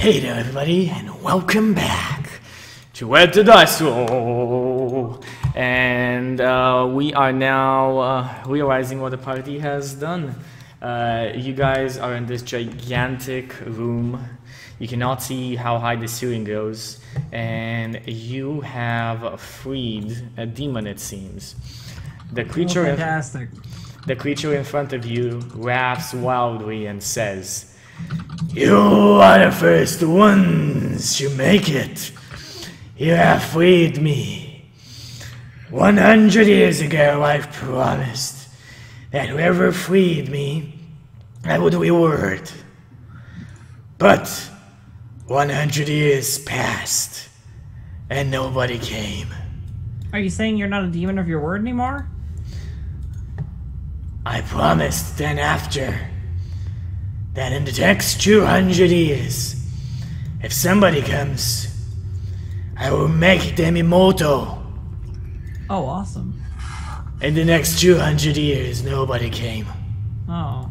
Hey there, everybody, and welcome back to Where the Dice Roll. And we are now realizing what the party has done. You guys are in this gigantic room. You cannot see how high the ceiling goes, and you have freed a demon, it seems. The creature, the creature in front of you laughs wildly and says, "You are the first ones to make it. You have freed me. 100 years ago I promised that whoever freed me, I would reward. But 100 years passed, and nobody came." Are you saying you're not a demon of your word anymore? I promised then after that in the next 200 years, if somebody comes, I will make them immortal. Oh, awesome. In the next 200 years, nobody came. Oh. I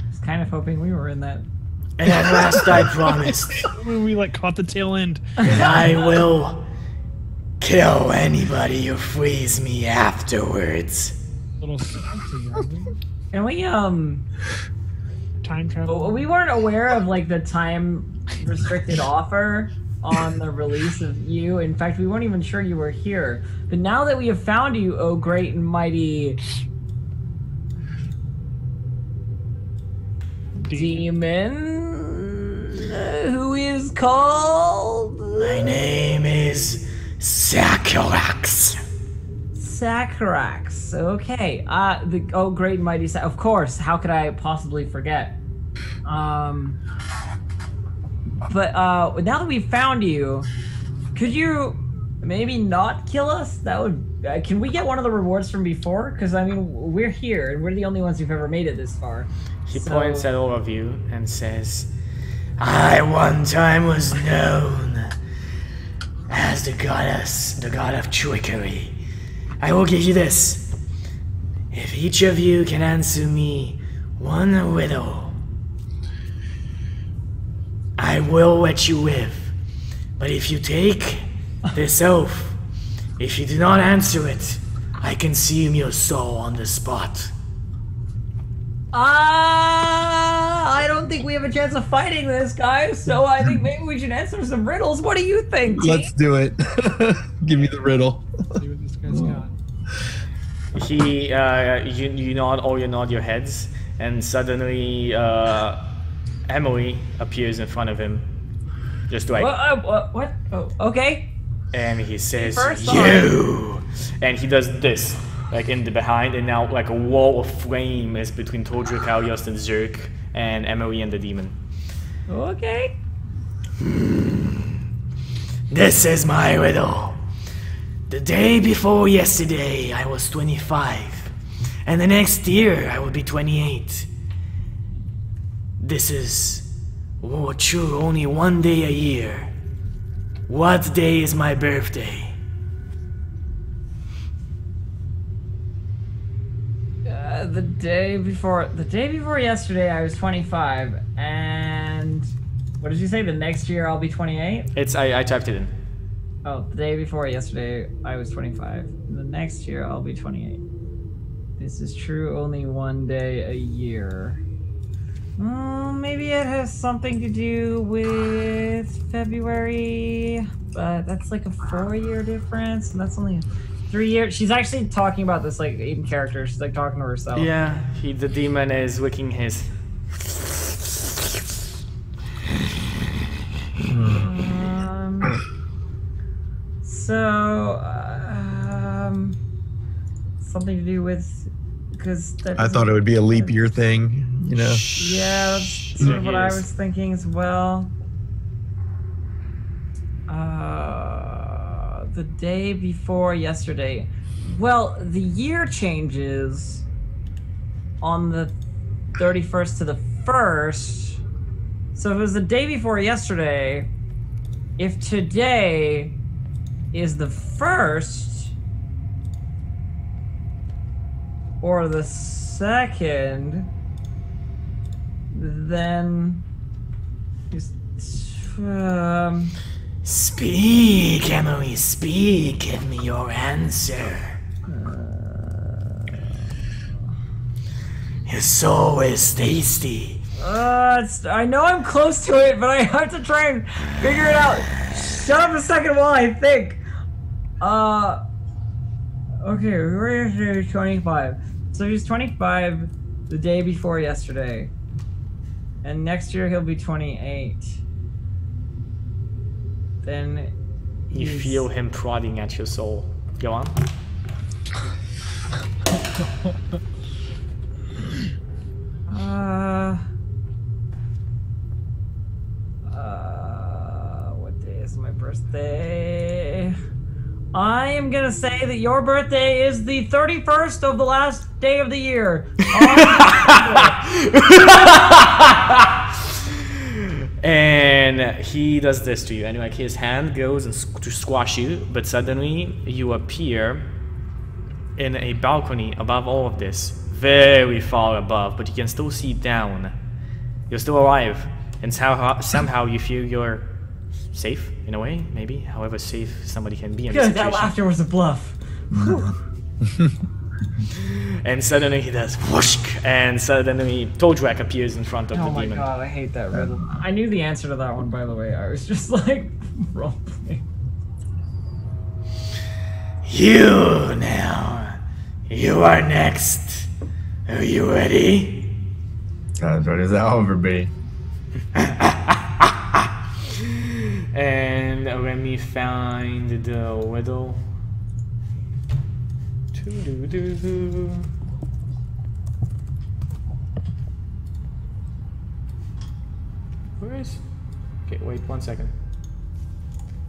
was kind of hoping we were in that. And at last I promised We caught the tail end. that I will kill anybody who frees me afterwards. Little salty, are we? And we, Time travel. we weren't aware of, like, the time-restricted offer on the release of you. In fact, we weren't even sure you were here. But now that we have found you, oh great and mighty demon, who is called... My name is Sacarax. Sacarax. Okay. Oh great and mighty of course, how could I possibly forget? But now that we've found you, could you maybe not kill us? That would... can we get one of the rewards from before? Because, I mean, we're here, and we're the only ones who've ever made it this far. He points at all of you and says, "I one time was known as the god of trickery. I will give you this. If each of you can answer me one riddle, I will let you live. But if you take this oath, if you do not answer it, I consume your soul on the spot." I don't think we have a chance of fighting this, guys, so I think maybe we should answer some riddles. What do you think, team? Let's do it. Give me the riddle. See what this guy's got. He, you nod your heads, and suddenly, Emily appears in front of him, just like... What? Oh, okay. And he says, First "You!" And he does this, like in the behind, and now like a wall of flame is between Todrick, Aliost, and Zerk, and Emily and the demon. Okay. This is my riddle. The day before yesterday, I was 25, and the next year, I will be 28. This is true only one day a year. What day is my birthday? The day before yesterday, I was 25, and what did you say? The next year, I'll be 28. I typed it in. Oh, the day before yesterday, I was 25. The next year, I'll be 28. This is true only one day a year. Maybe it has something to do with February, but that's like a 4-year difference, and that's only 3 years. She's actually talking about this like in character. She's like talking to herself. Yeah, the demon is licking his. Something to do with, because I thought it would be a leap year thing, you know? Yeah, that's sort of what I was thinking as well. The day before yesterday. Well, the year changes on the 31st to the 1st. So if it was the day before yesterday, if today is the 1st, or the 2nd, then Speak, Emily, speak. Give me your answer. Your soul is tasty. I know I'm close to it, but I have to try and figure it out. Shut up a second while I think. Okay, we were here 25. So he's 25 the day before yesterday. And next year he'll be 28. Then You feel him prodding at your soul. Go on. What day is my birthday? I am gonna say that your birthday is the 31st of the last day of the year. And he does this to you, and like his hand goes and to squash you, but suddenly you appear in a balcony above all of this, very far above, but you can still see down. You're still alive, and somehow you feel you're safe in a way, maybe. However safe somebody can be in this Good, that situation. laughter was a bluff. And suddenly he does whoosh, and suddenly Todrak appears in front of the Oh my demon. god, I hate that riddle. I knew the answer to that one, by the way. I was just like, roleplaying. You now. You are next. Are you ready? As ready as I'll ever be. And let me find the riddle. Where is? Okay, wait 1 second.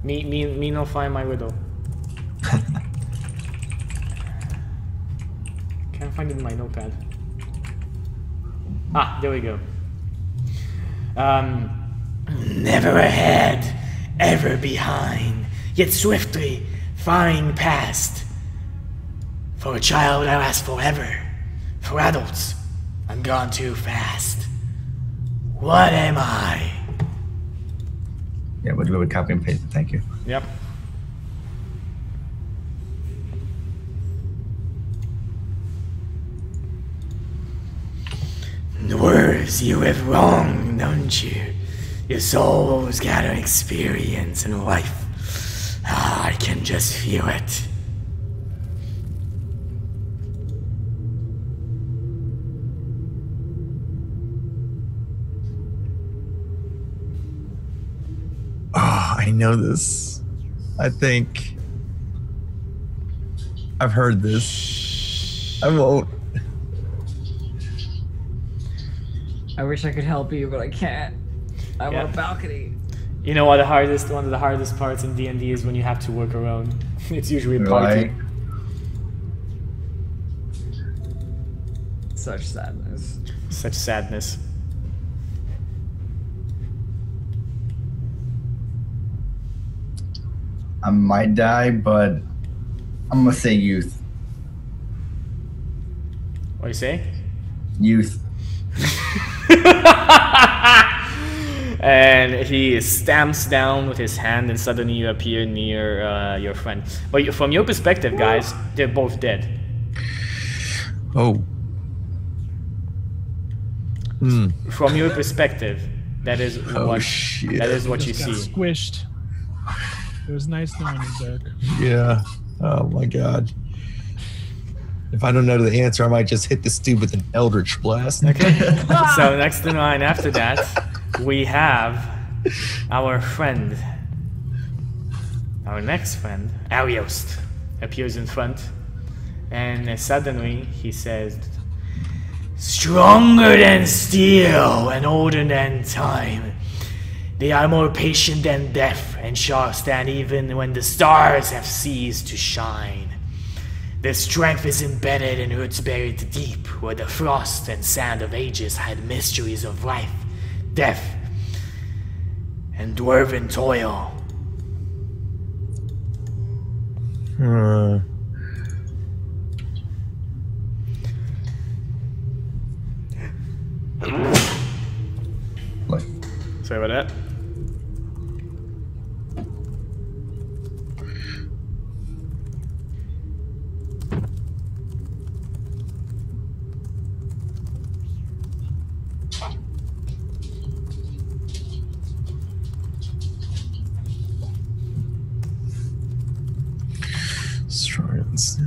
Me not find my riddle. Can't find it in my notepad. Ah, there we go. Never ahead, ever behind, yet swiftly flying past. For a child, I last forever. For adults, I'm gone too fast. What am I? Yeah, we'll do it with copy and paste. Thank you. Yep. The words you live wrong, don't you? Your soul's got an experience in life. Ah, I can just feel it. Oh, I know this. I think I've heard this. I won't. I wish I could help you, but I can't. I'm on a balcony. You know what? One of the hardest parts in D&D is when you have to work alone. It's usually a party. Right. Such sadness. Such sadness. I might die, but I'm gonna say youth. What do you say? Youth. And he stamps down with his hand, and suddenly you appear near your friend. But from your perspective, guys, they're both dead. Oh. Hmm. From your perspective, that is what shit. that is what you Just got see. squished. It was nice knowing you, Dirk. Yeah. Oh my god. If I don't know the answer, I might just hit this dude with an Eldritch Blast. Okay. So next in line after that, we have our friend. Our next friend, Ariost, appears in front, and suddenly he says, "Stronger than steel and older than time. They are more patient than death and shall stand even when the stars have ceased to shine. Their strength is embedded in roots buried deep, where the frost and sand of ages hide mysteries of life, death, and dwarven toil." Like, Sorry about that. silence.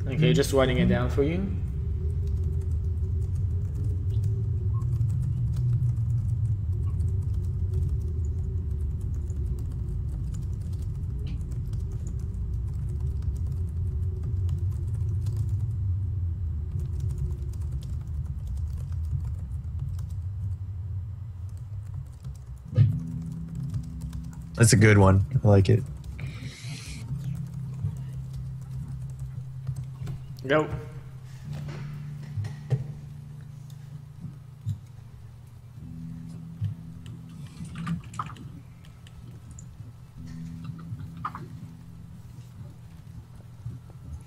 Okay, just writing it down for you. That's a good one. I like it. Go.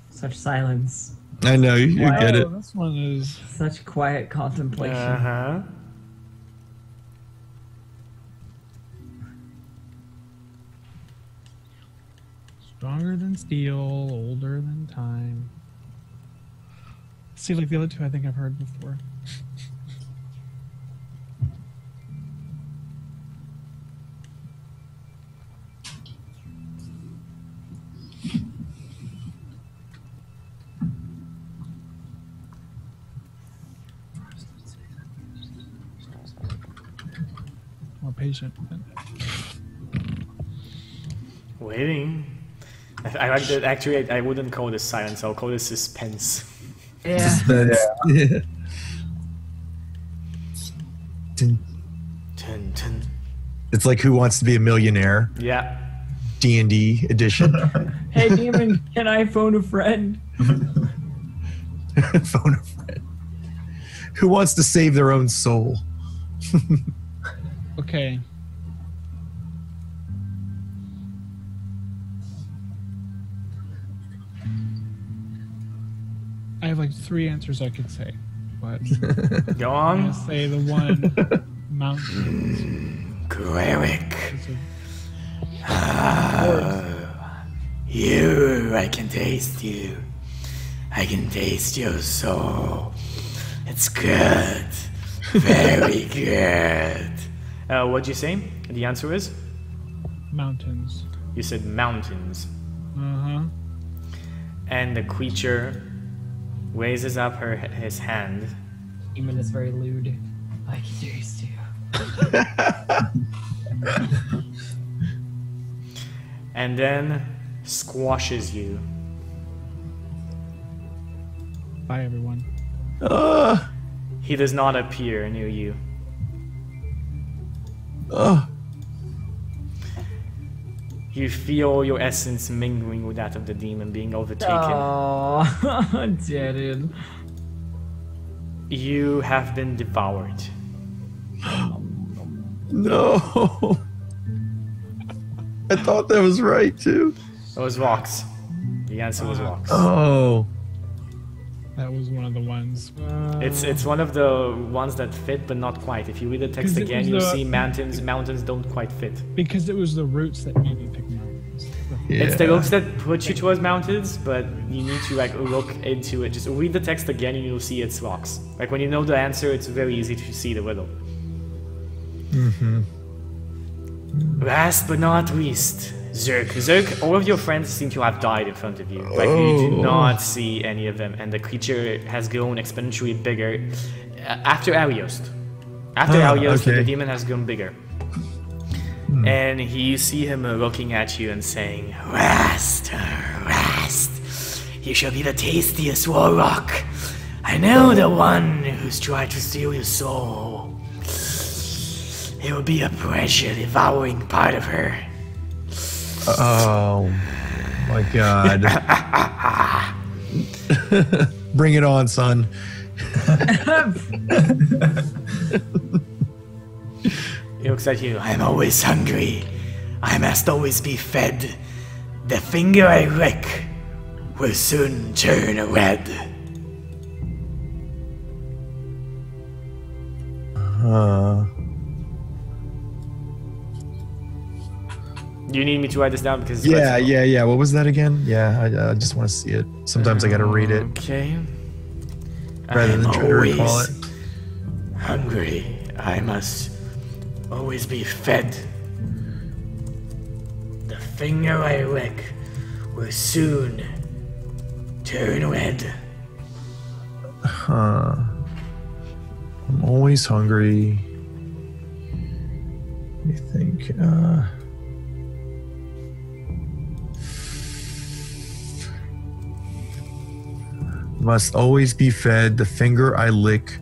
Such silence. I know, you get it. This one is Such quiet contemplation. Uh-huh. stronger than steel, older than time. See, like the other two I think I've heard before. More patient. Waiting. I like that. Actually, I wouldn't call this silence. I'll call this suspense. Yeah. Yeah. Dun. Dun, dun. It's like Who Wants to Be a Millionaire, Yeah. D&D edition. Hey, demon, can I phone a friend? Phone a friend. Who wants to save their own soul? Okay. I have like 3 answers I could say, but Go I'm on. gonna say the one mountains. Cleric. It's a- You, I can taste you. I can taste your soul. It's good. Very good. What'd you say? The answer is? mountains. You said mountains. Uh-huh. And the creature raises up his hand. Demon is very lewd. I can taste you. And then squashes you. Bye, everyone. He does not appear near you. You feel your essence mingling with that of the demon, being overtaken. Oh, dude. You have been devoured. No. I thought that was right, too. It was rocks. The answer was rocks. Oh. That was one of the ones. It's one of the ones that fit, but not quite. If you read the text 'Cause it again, was you'll the- see mountains. Mountains don't quite fit. Because it was the roots that made me pick mountains. It's the roots that put you towards mountains, but you need to like look into it. Just read the text again, and you'll see it's rocks. Like when you know the answer, it's very easy to see the riddle. Last but not least, Zerk. Zerk, all of your friends seem to have died in front of you. Like you do not see any of them, and the creature has grown exponentially bigger after Ariost. After Ariost, okay. the demon has grown bigger. And you see him looking at you and saying, "Rest, rest. You shall be the tastiest warlock. I know the one who's tried to steal your soul. It will be a pleasure devouring part of her." Oh. My God. Bring it on, son. He looks at you. "I'm always hungry. I must always be fed. The finger I lick will soon turn red." Do you need me to write this down? Because it's Yeah. What was that again? Yeah, I just want to see it. Sometimes I gotta read it Okay. rather than try to recall it. Hungry. I must always be fed. The finger I lick will soon turn red. Huh. I'm always hungry. You think, must always be fed. The finger I lick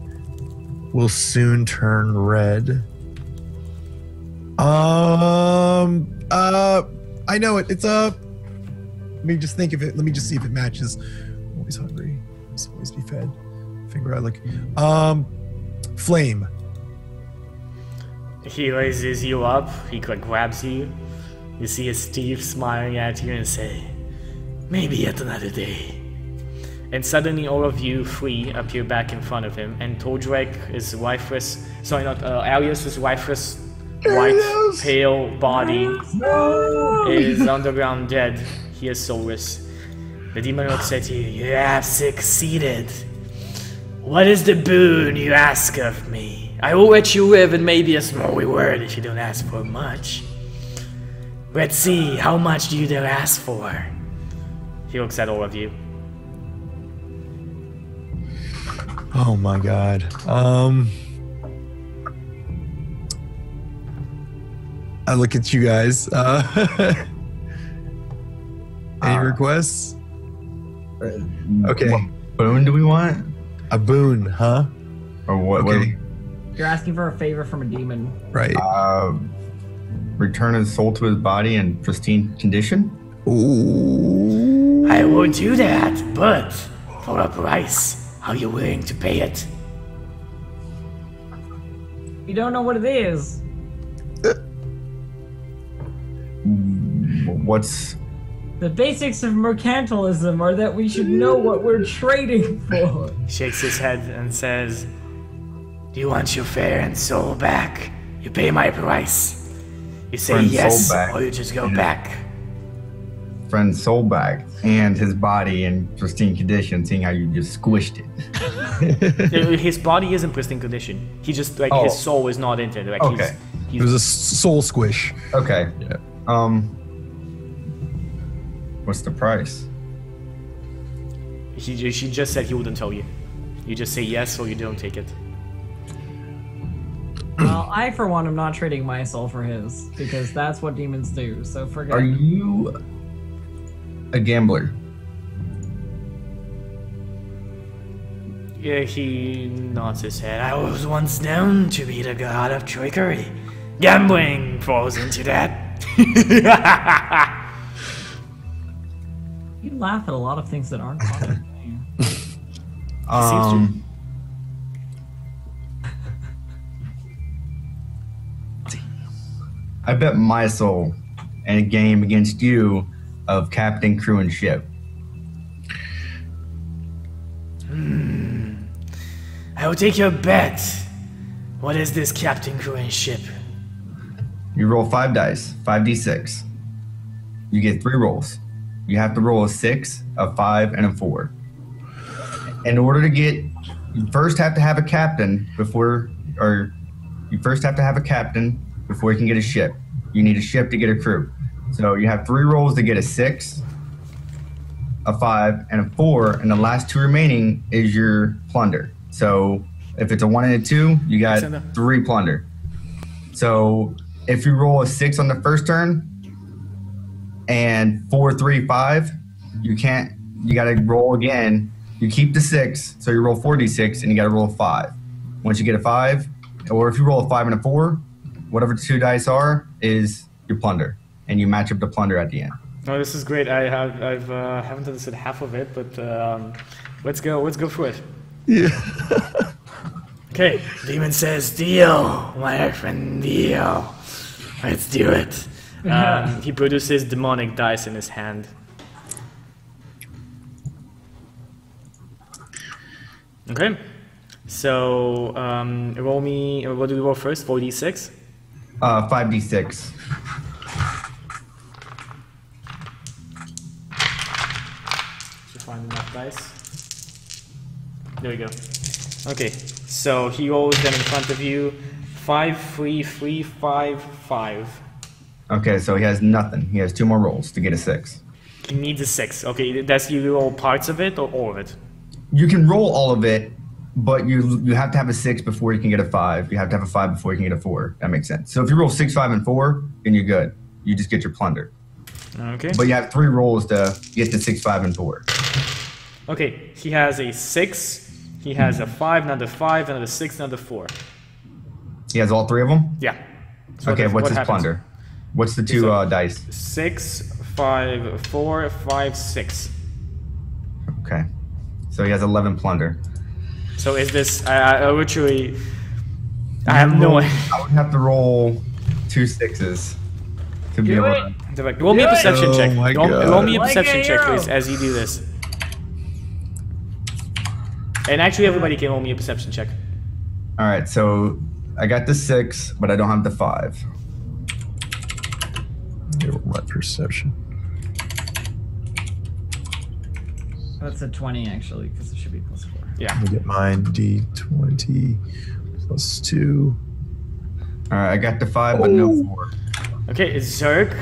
will soon turn red. I know it. It's let me just think of it. Let me just see if it matches. Always hungry. Must always be fed. Finger I lick. Flame. He raises you up, he grabs you. You see his teeth smiling at you and say, maybe yet another day. And suddenly all of you three appear back in front of him, and Todrek is lifeless, sorry not, Alias' lifeless, white, pale body is underground dead. He is soulless. The demon looks at you. You have succeeded. What is the boon you ask of me? I will let you live and maybe a small reward if you don't ask for much. Let's see, how much do you dare ask for? He looks at all of you. Oh my god. I look at you guys. Any requests? Okay. What boon do we want? A boon, huh? Or what? Okay. You're asking for a favor from a demon. Right. Return his soul to his body in pristine condition? Ooh. I will do that, but for a price. Are you willing to pay it? You don't know what it is. What's... The basics of mercantilism are that we should know what we're trading for. Shakes his head and says, do you want your fare and soul back? You pay my price. You say Friend yes, soul back. or you just go back. Friend's soul back and his body in pristine condition, seeing how you just squished it. His body is in pristine condition. He just, like, his soul is not into it. Like, Okay. It was a soul squish. Okay. Yeah. What's the price? She just said he wouldn't tell you. You just say yes or you don't take it. Well, I, for one, am not trading my soul for his, because that's what demons do, so forget. Are you a gambler? Yeah, he nods his head. I was once known to be the god of trickery. Gambling falls into that. You laugh at a lot of things that aren't funny. I bet my soul in a game against you of captain, crew, and ship. I will take your bet. What is this captain, crew, and ship? You roll 5 dice, 5d6. You get 3 rolls. You have to roll a 6, a 5, and a 4. In order to get, you first have to have a captain before you can get a ship. You need a ship to get a crew. So you have 3 rolls to get a 6, a 5, and a 4, and the last 2 remaining is your plunder. So if it's a 1 and a 2, you got 3 plunder. So if you roll a 6 on the first turn and 4, 3, 5, you gotta roll again. You keep the 6, so you roll 4d6 and you gotta roll a 5. Once you get a 5, or if you roll a 5 and a 4, whatever the 2 dice are is your plunder, and you match up the plunder at the end. Oh, this is great. I haven't understood half of it, but let's go through it. Yeah. Okay, demon says, deal, my friend, deal. Let's do it. He produces demonic dice in his hand. Okay, so roll me. What do we roll first? 4d6. 5d6. Should find enough dice. There we go. Okay, so he rolls them in front of you. 5, 3, 3, 5, 5. Okay, so he has nothing. He has 2 more rolls to get a 6. He needs a 6. Okay, does he roll parts of it or all of it? You can roll all of it, but you have to have a 6 before you can get a 5. You have to have a 5 before you can get a 4. That makes sense. So if you roll 6, 5, and 4, then you're good. You just get your plunder. Okay. But you have 3 rolls to get to 6, 5, and 4. Okay, he has a 6, he has a 5, another 5, another 6, another 4. He has all 3 of them? Yeah. So Okay, what's his happens? plunder? What's the 2 dice? 6, 5, 4, 5, 6. Okay. So he has 11 plunder. So is this, literally, I have no idea. I would have to roll 2 6s to be Do able it. to... Roll me a perception Oh check. my Roll God. me a Like perception a check, hero. please, as you do this. And actually, everybody can roll me a perception check. All right, so I got the 6, but I don't have the 5. My perception. That's a 20 actually, because it should be +4. Yeah. Let me get mine. D20 plus 2. All right, I got the 5, but no 4. Okay, Zerk.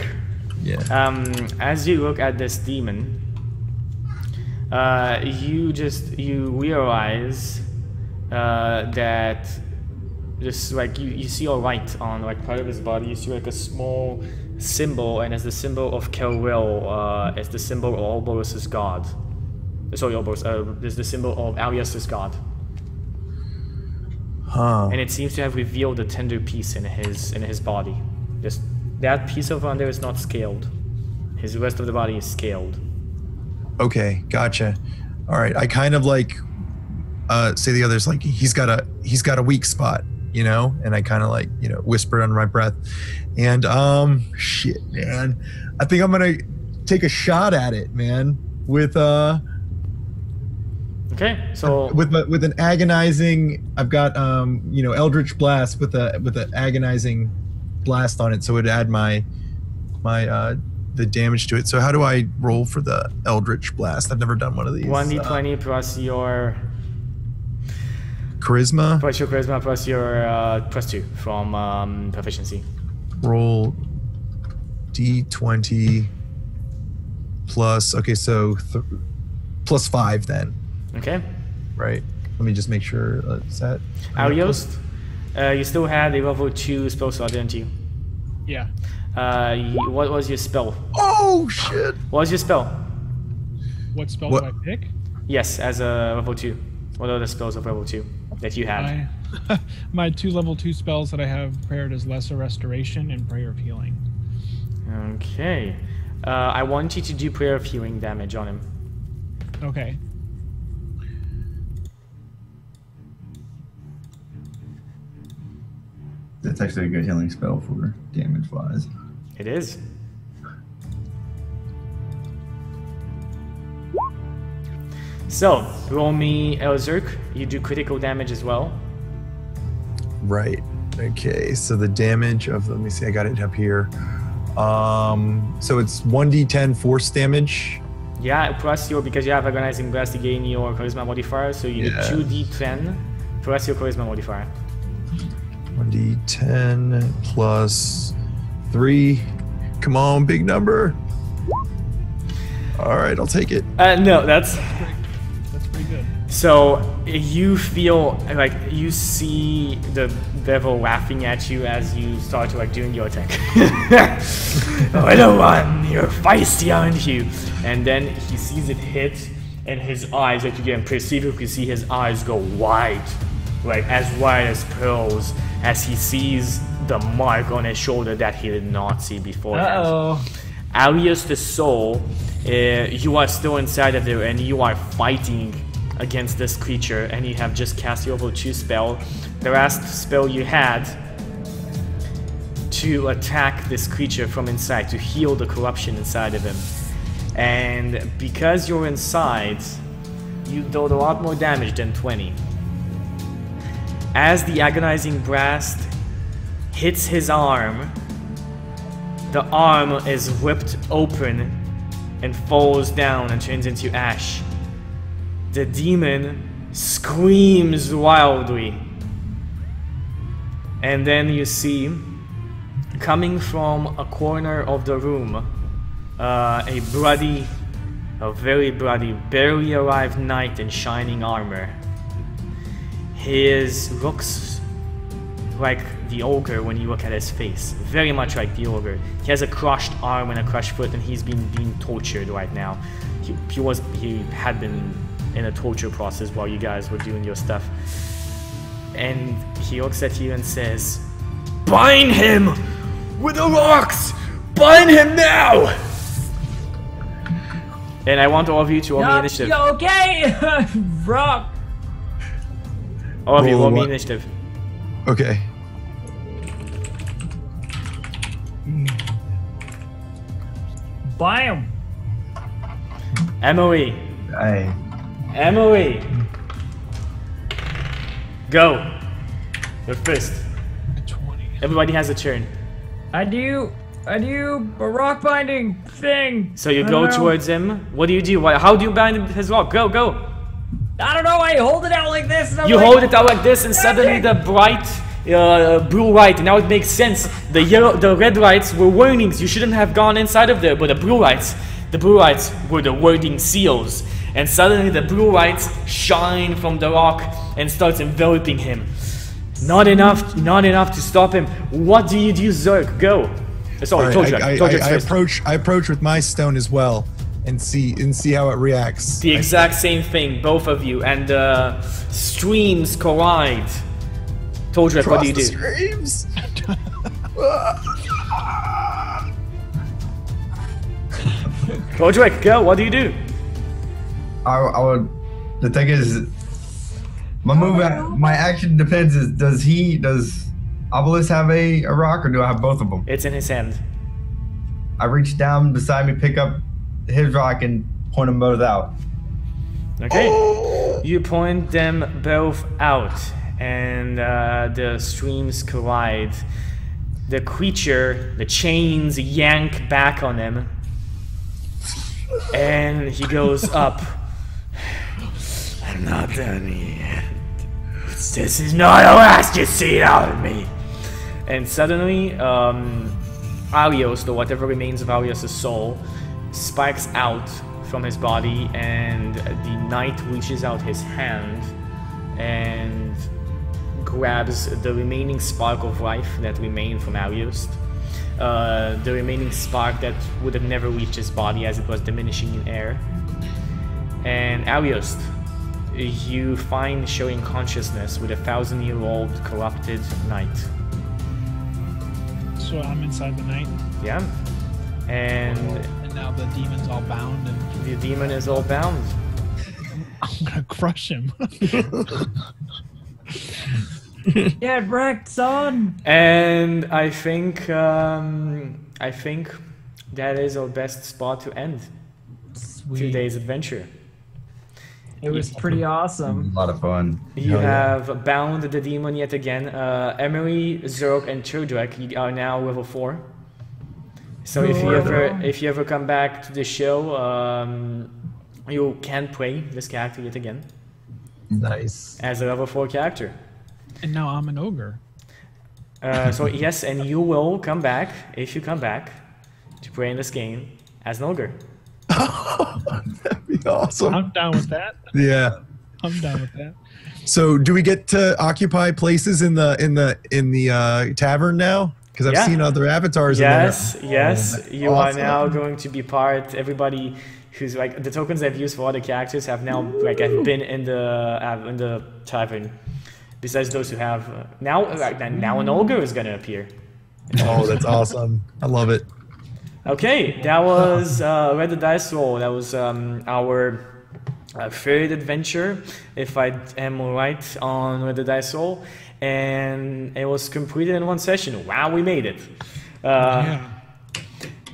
Yeah. As you look at this demon, you realize that just like you see a light on like part of his body. You see like a small symbol, and it's the symbol of Kelwil. It's the symbol of Obolus's god. Sorry, Obolus. It's the symbol of Alias's god. Huh. And it seems to have revealed a tender piece in his body. Just that piece of under is not scaled. His rest of the body is scaled. Okay, gotcha. All right, I kind of like say the others like he's got a weak spot, you know, and I kind of like, you know, whispered under my breath, and shit, man, I think I'm gonna take a shot at it, man, with Okay, so with an agonizing. I've got you know, Eldritch Blast with an agonizing blast on it, so it'd add my the damage to it. So how do I roll for the Eldritch Blast? I've never done one of these. 1d20 plus your charisma. charisma plus your +2 from proficiency. Roll D20 plus. Okay, so plus 5 then. Okay. Right. Let me just make sure. Is that Aliost, you still had a level 2 spell slot, didn't you? Yeah. What was your spell? Oh shit! What was your spell? What spell What? do I pick? Yes, as a level 2. What are the spells of level 2 that you had? My 2 level 2 spells that I have prepared is Lesser Restoration and Prayer of Healing. Okay. I want you to do Prayer of Healing damage on him. Okay. That's actually a good healing spell for damage-wise. It is. So, roll me Elzerk. You do critical damage as well. Right. Okay. So the damage of, let me see, I got it up here. So it's 1d10 force damage. Yeah, plus your, because you have agonizing blast, you gain your charisma modifier, so you Yeah. do 2d10 plus your charisma modifier. 1d10 plus 3. Come on, big number. All right, I'll take it. No, that's... That's pretty good. So you feel like you see the devil laughing at you as you start to like doing your attack. Little one, you're feisty, aren't you? And then he sees it hit, and his eyes, like you can perceivably see his eyes go wide, like as wide as pearls, as he sees the mark on his shoulder that he did not see beforehand. Uh-oh. Alias the soul, you are still inside of there, and you are fighting against this creature, and you have just cast your level 2 spell. The last spell you had to attack this creature from inside, to heal the corruption inside of him. And because you're inside, you dealt a lot more damage than 20. As the agonizing blast hits his arm, the arm is ripped open and falls down and turns into ash. The demon screams wildly. And then you see coming from a corner of the room, a very bloody, barely arrived knight in shining armor. His looks like the ogre when you look at his face, very much like the ogre. He has a crushed arm and a crushed foot, and he's being tortured right now. He had been in a torture process while you guys were doing your stuff. And he looks at you and says, "Bind him with the rocks! Bind him now!" And I want all of you to roll me initiative. Okay, rock. All of you roll me what? initiative. Okay. Bam. Emily. Hey. Emily. Go. You're first. 20. Everybody has a turn. I do a rock binding thing. So you I go don't know. towards him. What do you do? How do you bind his rock? Go, go. I don't know. I hold it out like this. And I'm You like, hold it out like this, and suddenly the bright blue light. Now it makes sense. The red lights were warnings. You shouldn't have gone inside of there. But the blue lights were the wording seals. And suddenly the blue lights shine from the rock and starts enveloping him. Not enough to stop him. What do you do, Zerk? Go. Sorry, All right, Todrak. I approach with my stone as well, and see how it reacts. The exact same thing, both of you, and streams collide. Todrak, what do you do? Streams. Todrak, go. What do you do? I would. The thing is, my action depends. Does Obolus have a rock, or do I have both of them? It's in his hand. I reach down beside me, pick up his rock, and point them both out. Okay. Oh! You point them both out, and the streams collide. The creature, the chains yank back on him, and he goes up. I'm not done yet. This is not the last you see out of me. And suddenly, Alios, or whatever remains of Alios' soul, spikes out from his body, and the knight reaches out his hand and grabs the remaining spark of life that remained from Alios. The remaining spark that would have never reached his body as it was diminishing in air. And Alios, you find showing consciousness with a 1,000-year-old corrupted knight. So I'm inside the night, Yeah. And now the demon's all bound, and the demon is all bound. I'm gonna crush him. Get wrecked, son. And I think that is our best spot to end today's adventure. It was pretty awesome. A lot of fun. You have bound the demon yet again. Emily, Zerk, and Todrak are now level 4. So if you ever come back to the show, you can play this character yet again Nice. as a level 4 character. And now I'm an ogre. So yes, and you will come back, if you come back, to play in this game as an ogre. That'd be awesome. I'm down with that. Yeah. I'm down with that. So, do we get to occupy places in the tavern now? Because I've Yeah. seen other avatars Yes, in there. yes, Oh, that's you awesome. are now going to be part. Everybody who's like the tokens I've used for other characters have now have been in the tavern. Besides those who have now an ogre is gonna appear. Oh, that's awesome. I love it. Okay, that was Red the Dice Roll. That was our third adventure, if I am right on Red the Dice Roll, and it was completed in one session. Wow, we made it. Yeah.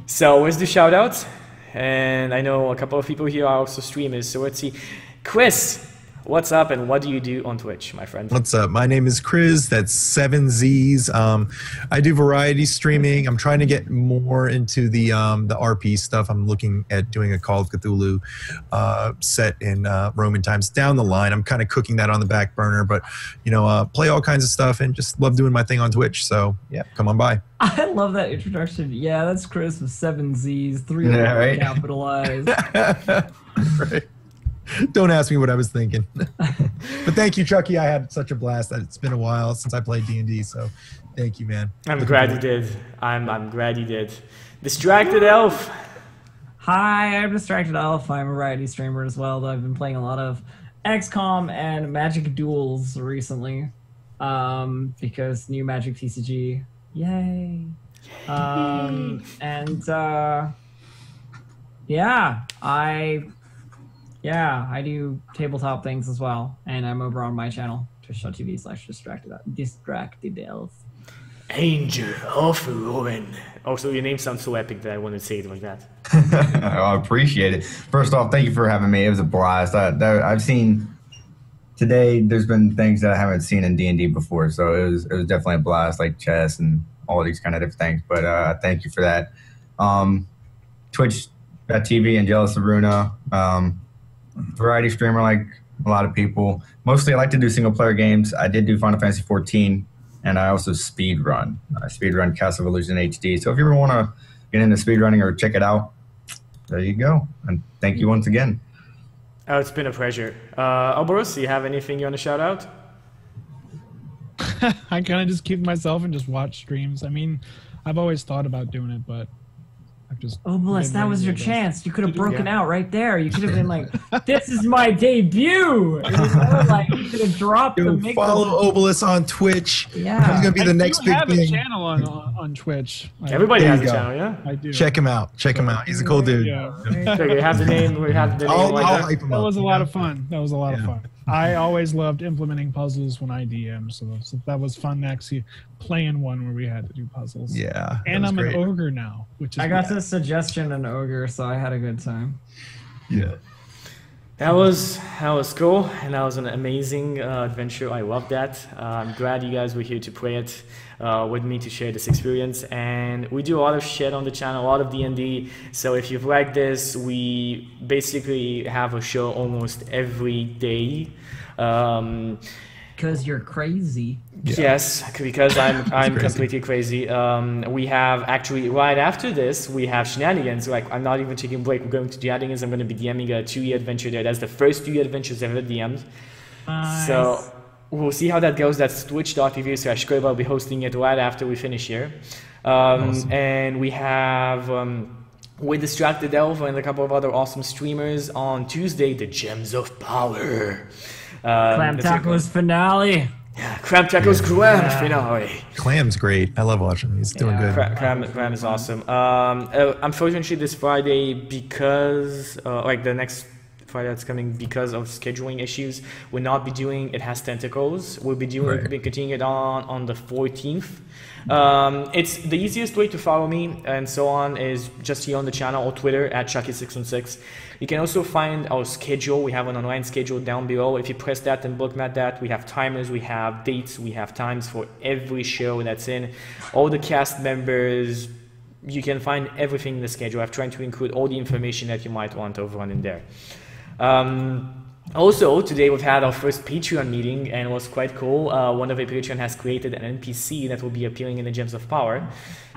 So let's do shoutouts, and I know a couple of people here are also streamers. So let's see, Chris, What's up, and what do you do on Twitch, my friend? What's up? My name is Chris. That's 7 Z's. I do variety streaming. I'm trying to get more into the RP stuff. I'm looking at doing a Call of Cthulhu set in Roman times down the line. I'm kind of cooking that on the back burner, but play all kinds of stuff and just love doing my thing on Twitch. So yeah, come on by. I love that introduction. Yeah, that's Chris with 7 Z's, 3 right? capitalized. Right. Don't ask me what I was thinking. But thank you, Chucky. I had such a blast. It's been a while since I played D&D, so thank you, man. I'm glad you did. I'm glad you did. Distracted Elf. Hi, I'm Distracted Elf. I'm a variety streamer as well, though I've been playing a lot of XCOM and Magic Duels recently. Because new Magic TCG. Yay. I do tabletop things as well, and I'm over on my channel, twitch.tv/distracted elf. AngelofRuin. Also, your name sounds so epic that I want to say it like that. I appreciate it. First off, thank you for having me. It was a blast. I've seen today. There's been things that I haven't seen in D&D before, so it was definitely a blast, like chess and all these kind of different things. But thank you for that. Twitch.tv AngelofRuin. Variety streamer like a lot of people. Mostly I like to do single player games. I did do Final Fantasy 14, and I also speed run. I speed run Castle of Illusion HD. So if you ever want to get into speed running or check it out, there you go. And thank you once again. Oh, it's been a pleasure. Obolus, do you have anything you want to shout out? I kind of just keep myself and just watch streams. I mean, I've always thought about doing it, but I've just... Obolus, that was your chance. You could have broken out right there. You could have been like, this is my debut. You could have dropped the follow Obolus on Twitch. Yeah. He's going to be the next big thing. I have a channel on Twitch. Everybody has a channel, yeah? I do. Check him out. Check him out. He's a cool dude. Yeah. We have the name. I'll hype him That up. was a lot of fun. That was a lot of fun. I always loved implementing puzzles when I DM, so that was fun actually playing one where we had to do puzzles. Yeah. And I'm an ogre now, which is I got this suggestion an ogre, so I had a good time. Yeah. That was cool, and that was an amazing adventure. I loved that. I'm glad you guys were here to play it with me, to share this experience. And we do a lot of shit on the channel, a lot of D&D. So if you've liked this, we basically have a show almost every day. Because you're crazy. Yeah. Yes, because I'm crazy. completely crazy. We have actually, right after this, we have shenanigans. Like, I'm not even taking a break. We're going to shenanigans. I'm going to be DMing a 2-year adventure there. That's the first 2-year adventures ever DM'd. Nice. So we'll see how that goes. That's twitch.tv/Scribe. I'll be hosting it right after we finish here. Awesome. And we have... with Distracted Elf and a couple of other awesome streamers on Tuesday, the Gems of Power. Clam Taco's finale. Yeah, Clam Taco's grand finale. Clam's great. I love watching him. He's doing good. Clam is awesome. Unfortunately, this Friday, because the next Friday that's coming, because of scheduling issues, we'll not be doing It Has Tentacles. We'll be continuing it on the 14th. It's the easiest way to follow me and so on is just here on the channel or Twitter at Chucky616. You can also find our schedule. We have an online schedule down below. If you press that and bookmark that, we have timers, we have dates, we have times for every show that's in. All the cast members, you can find everything in the schedule. I've tried to include all the information that you might want over on in there. Also, today we've had our first Patreon meeting, and it was quite cool. One of the Patreon has created an NPC that will be appearing in the Gems of Power.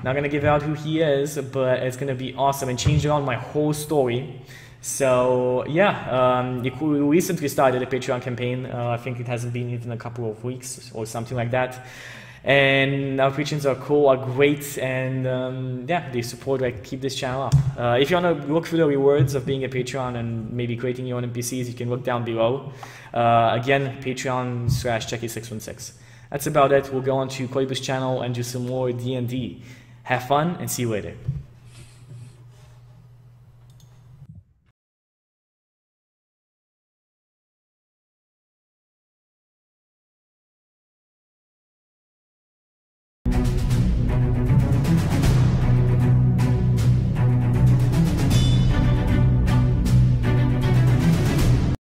Not gonna give out who he is, but it's gonna be awesome and change around my whole story. So yeah, we recently started a Patreon campaign. I think it hasn't been even a couple of weeks or something like that. And our patrons are cool, are great, and yeah, they support, keep this channel up. If you want to look through the rewards of being a Patreon and maybe creating your own NPCs, you can look down below. Again, Patreon/Chucky616. That's about it. We'll go on to Koibu's channel and do some more D&D. Have fun and see you later.